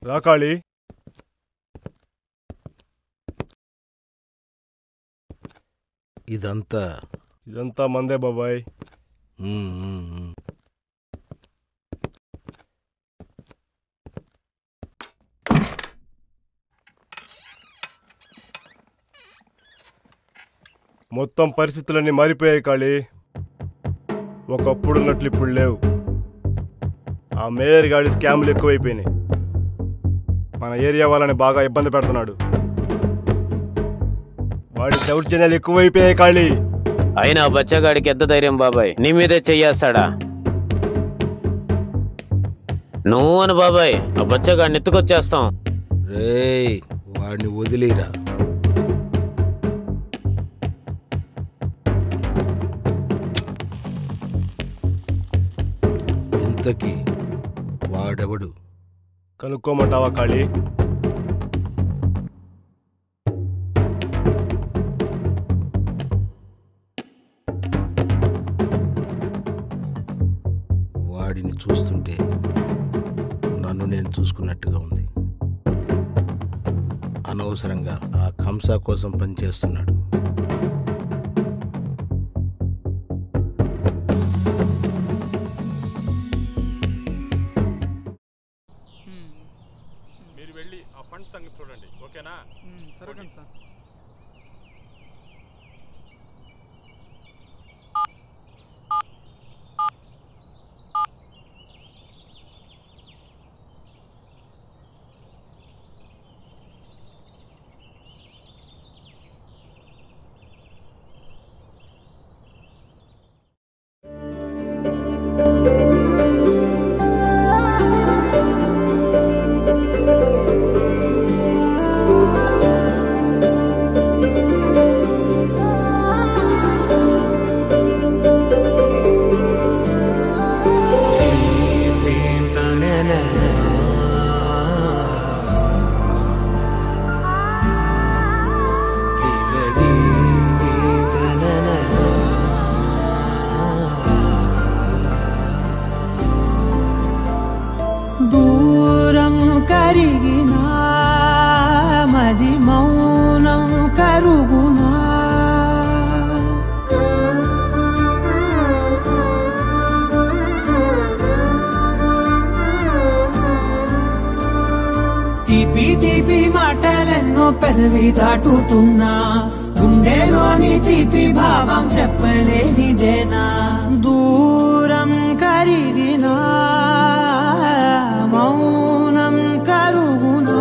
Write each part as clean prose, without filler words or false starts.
రాకాళి ఇదంతా మందే బాబాయ్. మొత్తం పరిస్థితులన్నీ మారిపోయాయి కాళీ. ఒకప్పుడున్నట్లు ఇప్పుడు లేవు. ఆ మేయర్ గాడి స్కామ్లు ఎక్కువైపోయినాయి. మన ఏరియా వాళ్ళని బాగా ఇబ్బంది పెడుతున్నాడు. వాడి దౌర్జన్యాలు ఎక్కువైపోయాయి కాళీ. అయినా బచ్చగాడికి ఎంత ధైర్యం బాబాయ్ నీ మీదే చెయ్యేస్తాడా? నువ్వు అని బాబాయ్ ఆ బచ్చగాడిని ఎత్తుకొచ్చేస్తాం. రేయ్ వాడిని వదిలేరా. ఇంతకీ వాడెవడు కనుక్కోమంటావా కాళీ? వాడిని చూస్తుంటే నన్ను నేను చూసుకున్నట్టుగా ఉంది. అనవసరంగా ఆ కంసా కోసం పనిచేస్తున్నాడు. మీరు వెళ్ళి ఆ ఫండ్స్ సంగతి చూడండి, ఓకేనా? సరే సార్. దూరం కరిగినా మది మౌనం కరుగునా తీపి తీపి మాటలెన్నో పెదవి దాటుతున్నా గుండెలోని తీపి భావం చెప్పలేనిదేనా దూరం కరిగినా మౌనం కరుగునా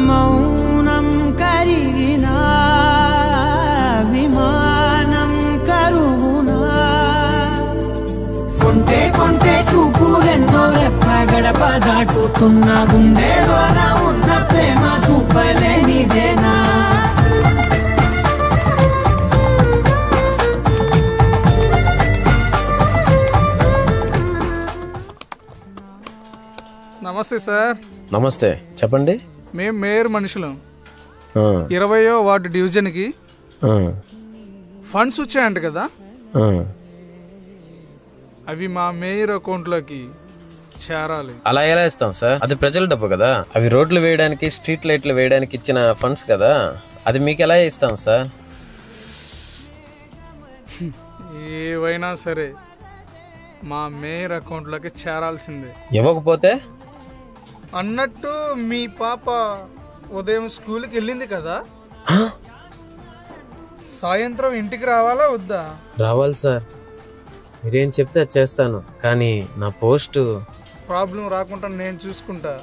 మౌనం కరిగినా విమానం కరుగునా కొంటే కొంటే చూపులెన్నో రెప్ప గడప దాటుతున్న గుండెలోన ఉన్న ప్రేమ చూపలేనిదేనా నమస్తే సార్. నమస్తే, చెప్పండి. మేము మేయర్ మనుషులం. 20వ వార్డు డివిజన్కి ఫండ్స్ వచ్చాయంట కదా, అవి మా మేయర్ అకౌంట్లోకి చేరాలి. అలా ఎలా ఇస్తాం సార్? అది ప్రజల డబ్బు కదా. అవి రోడ్లు వేయడానికి స్ట్రీట్ లైట్లు వేయడానికి ఇచ్చిన ఫండ్స్ కదా. అది మీకు ఎలా ఇస్తాం సార్? ఏవైనా సరే మా మేయర్ అకౌంట్లోకి చేరాల్సిందే. ఇవ్వకపోతే? అన్నట్టు మీ పాప ఉదయం స్కూల్కి వెళ్ళింది కదా, సాయంత్రం ఇంటికి రావాలా వద్దా? రావాలి సార్. మీరేం చెప్తే అది చేస్తాను, కానీ నా పోస్టు ప్రాబ్లం రాకుండా నేను చూసుకుంటా.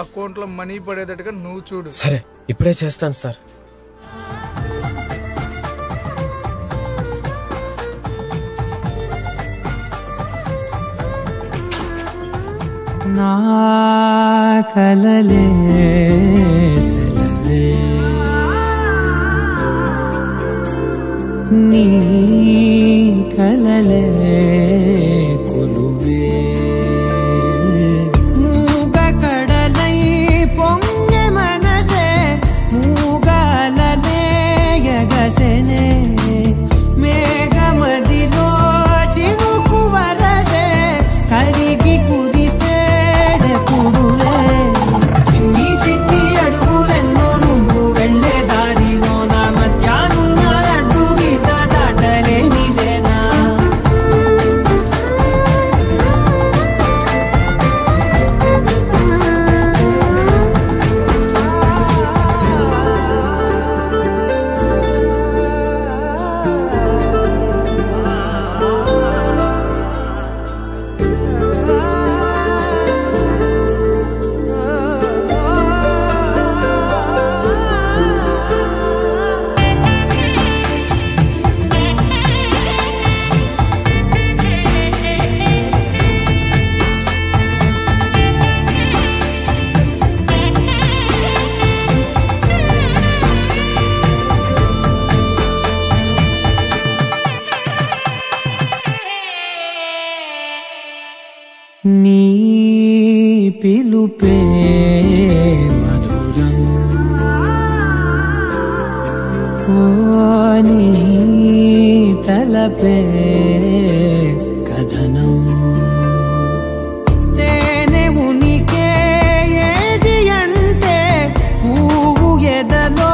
అకౌంట్లో మనీ పడేటట్టుగా నువ్వు చూడు. సరే, ఇప్పుడే చేస్తాను సార్. నా కలలే సెలవే నీ కలలే కొలువే మూగ కడలై పొంగె మనసే మూగలలే ఎగసెనే మేఘమదిలో చినుకు వరసే కరిగి కురిసే పిలుపే మధురం ఓ నీ తలపే కథనం తేనె ఉనికే ఏది అంటే పువ్వు ఎదలో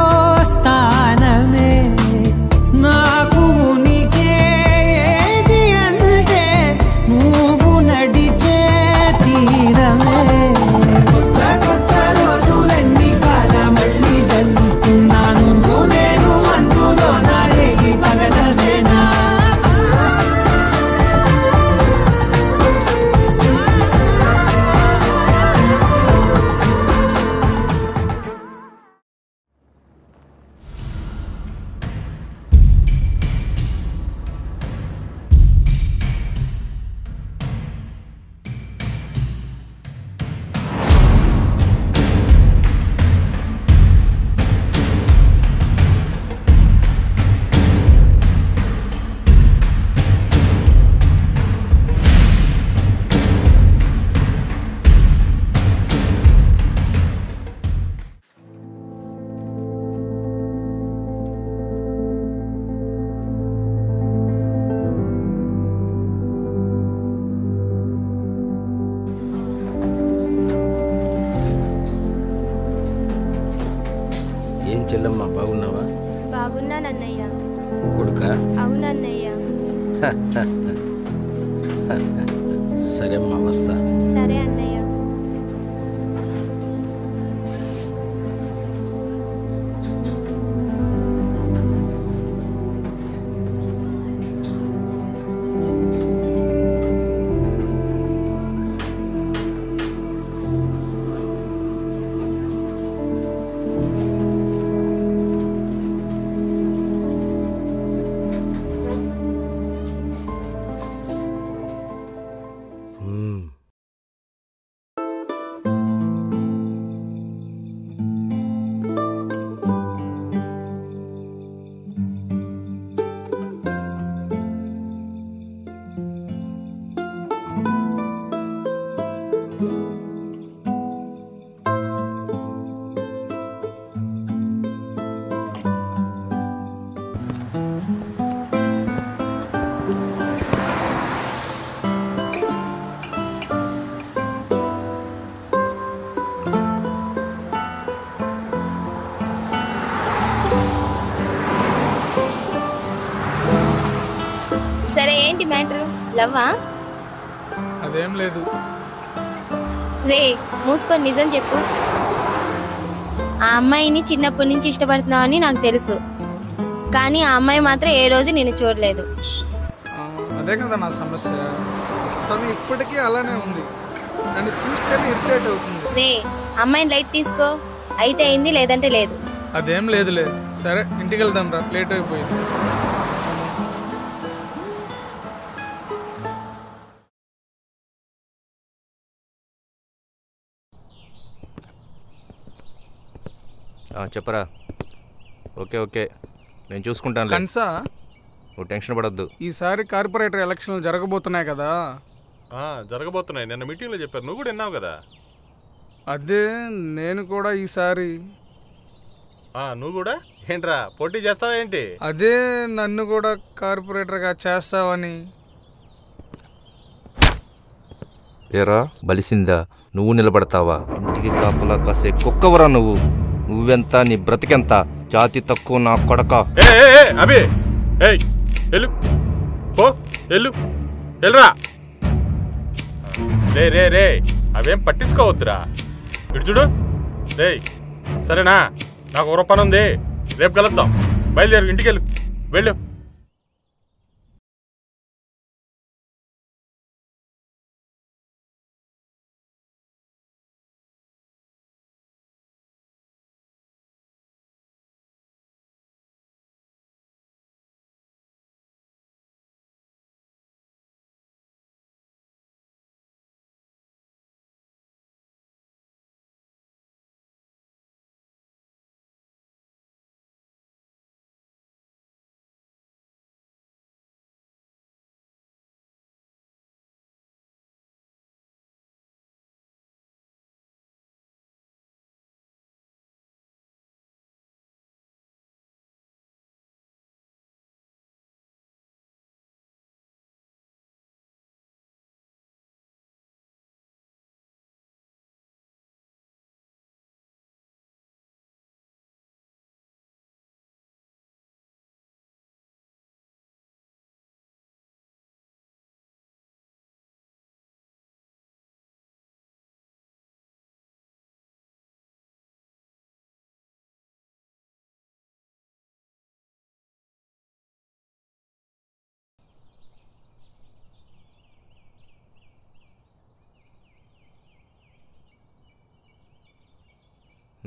స్థానమే నాకు ఉనికే ఏది అంటే నువ్వు నడిచే తీరమే కొత్త కొత్త రోజులన్నీ కాల మళ్ళీ జల్లుతున్నాను నేను అందులో నారేగి పగలలేనా ఏం చెల్లమ్మా బాగున్నావా? బాగున్నానన్నయ్య. కొడుక అవునన్నయ్య. సరేమ్మా వస్తా. సరే అన్నయ్య. సరే ఏంటి మ్యాటర్? లవ్వా? అదేం లేదు. రే మూసుకొని నిజం చెప్పు. ఆ అమ్మాయిని చిన్నప్పటి నుంచి ఇష్టపడుతున్నావని నాకు తెలుసు, కానీ ఆ అమ్మాయి మాత్రం ఏ రోజు నేను చూడలేదు. అదే కదా నా సమస్య. తను ఇప్పటికీ అలానే ఉంది. నన్ను చూస్తేనే ఇరిటేట్ అవుతుంది. రే అమ్మాయిని లైట్ తీసుకో. అయితే అయింది, లేదంటే లేదు. అదేం లేదులే. సరే ఇంటికి వెళ్దాం రా, లేట్ అయిపోయింది. చెప్పరా. ఓకే ఓకే నేను చూసుకుంటాను. కన్సా నువ్వు టెన్షన్ పడద్దు. ఈసారి కార్పొరేటర్ ఎలక్షన్లు జరగబోతున్నాయి కదా. జరగబోతున్నాయి. నిన్న మీటింగ్లో చెప్పారు, నువ్వు కూడా విన్నావు కదా. అదే నేను కూడా ఈసారి. నువ్వు కూడా ఏంట్రా పోటీ చేస్తావా ఏంటి? అదే నన్ను కూడా కార్పొరేటర్గా చేస్తావని. ఏరా బలిసిందా? నువ్వు నిలబడతావా? ఇంటికి కాపలా కాసే కుక్కవరా నువ్వు. నువ్వెంత, నీ బ్రతికెంత? జాతి తక్కువ నా కొడక. అభి వెళ్ళు, పో వెళ్ళు, వెళ్ళరా. రే రే రే అవేం పట్టించుకోవద్దురా. ఇటు చూడు. రే సరేనా, నాకు ఒక పని ఉంది, రేపు కలుద్దాం. బయలుదేరు, ఇంటికి వెళ్ళు.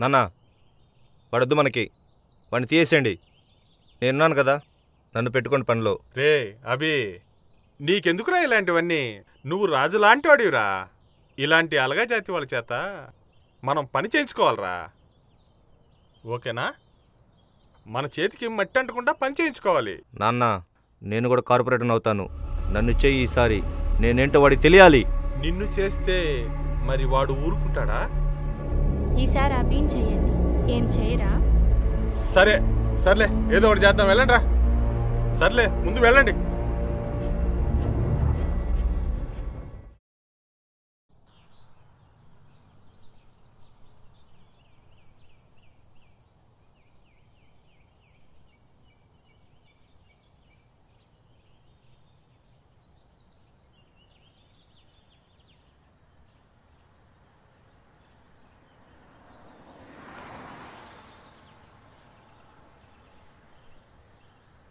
నాన్న వాడొద్దు మనకి, వాడిని తీసేయండి. నేనున్నాను కదా, నన్ను పెట్టుకోండి పనిలో. రే అభి, నీకెందుకురా ఇలాంటివన్నీ? నువ్వు రాజు లాంటి వాడివిరా. ఇలాంటి అలగా జాతి వాళ్ళ చేత మనం పని చేయించుకోవాలరా, ఓకేనా? మన చేతికి మట్టి అంటకుండా పని చేయించుకోవాలి. నాన్న నేను కూడా కార్పొరేటర్ అవుతాను, నన్ను చెయ్యి ఈసారి. నేనేంటో వాడికి తెలియాలి. నిన్ను చేస్తే మరి వాడు ఊరుకుంటాడా? ఈసారి అభిని చెయ్యండి, ఏం చేయరా? సరే సర్లే, ఏదో ఒకటి చేద్దాం, వెళ్ళండి రా. సర్లే ముందు వెళ్ళండి.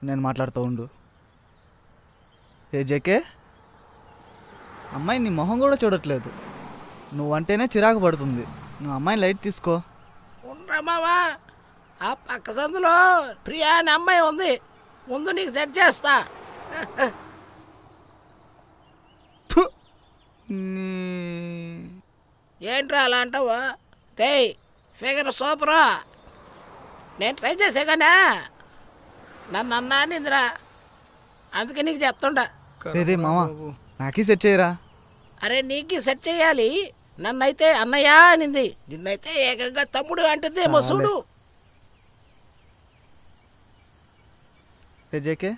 నేను మాట్లాడుతూ ఉండు. ఏ జేకే, అమ్మాయి నీ మొహం కూడా చూడట్లేదు. నువ్వంటేనే చిరాకు పడుతుంది. నువ్వు అమ్మాయిని లైట్ తీసుకో. ఉండరా మావా, ఆ పక్క సందులో ప్రియా అనే అమ్మాయి ఉంది, ముందు నీకు సెట్ చేస్తా. ఏంట్రా అలా అంటావా? రే ఫిగర్ సూపరా, నేను ట్రై చేసేగానే నన్ను అన్నా నిందిరా, అందుకే నీకు చెప్తుండా. రే మావా, నాకీ సెట్ చేయరా. అరే నీకు సెట్ చేయాలి, నన్నైతే అన్నయ్య అనింది, నిన్నైతే ఏకంగా తమ్ముడు అంటుంది ఏమో చూడు. జేకే,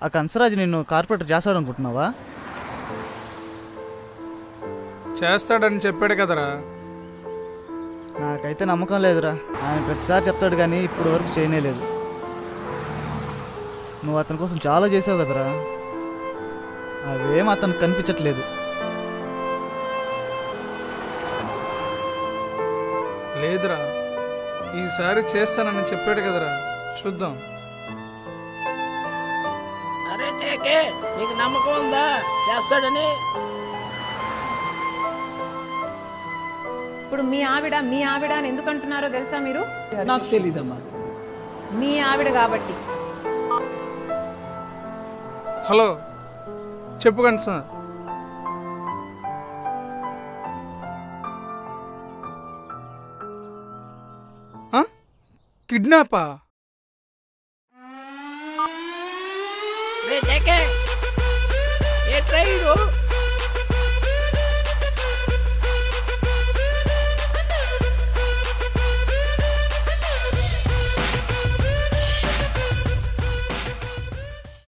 ఆ కంసరాజు నిన్ను కార్పొరేటర్ చేస్తాడు అనుకుంటున్నావా? చేస్తాడని చెప్పాడు కదరా. నాకైతే నమ్మకం లేదురా. ఆయన ప్రతిసారి చెప్తాడు కానీ ఇప్పుడు వరకు చేయనేలేదు. నువ్వు అతని కోసం చాలా చేసావు కదరా, అవేం అతనికి కనిపించట్లేదు. లేదురా, ఈసారి చేస్తానని చెప్పాడు కదరా, చూద్దాం. అరే జేకే, నీకు నమ్మకం ఉందా చేస్తాడని? ఇప్పుడు మీ ఆవిడ అని ఎందుకు అంటున్నారో తెలుసా మీరు? నాకు తెలీదమ్మా. మీ ఆవిడ కాబట్టి. హలో చెప్పుకండి సార్. కిడ్నాపా? రే జేకే, ఏ ట్రైడు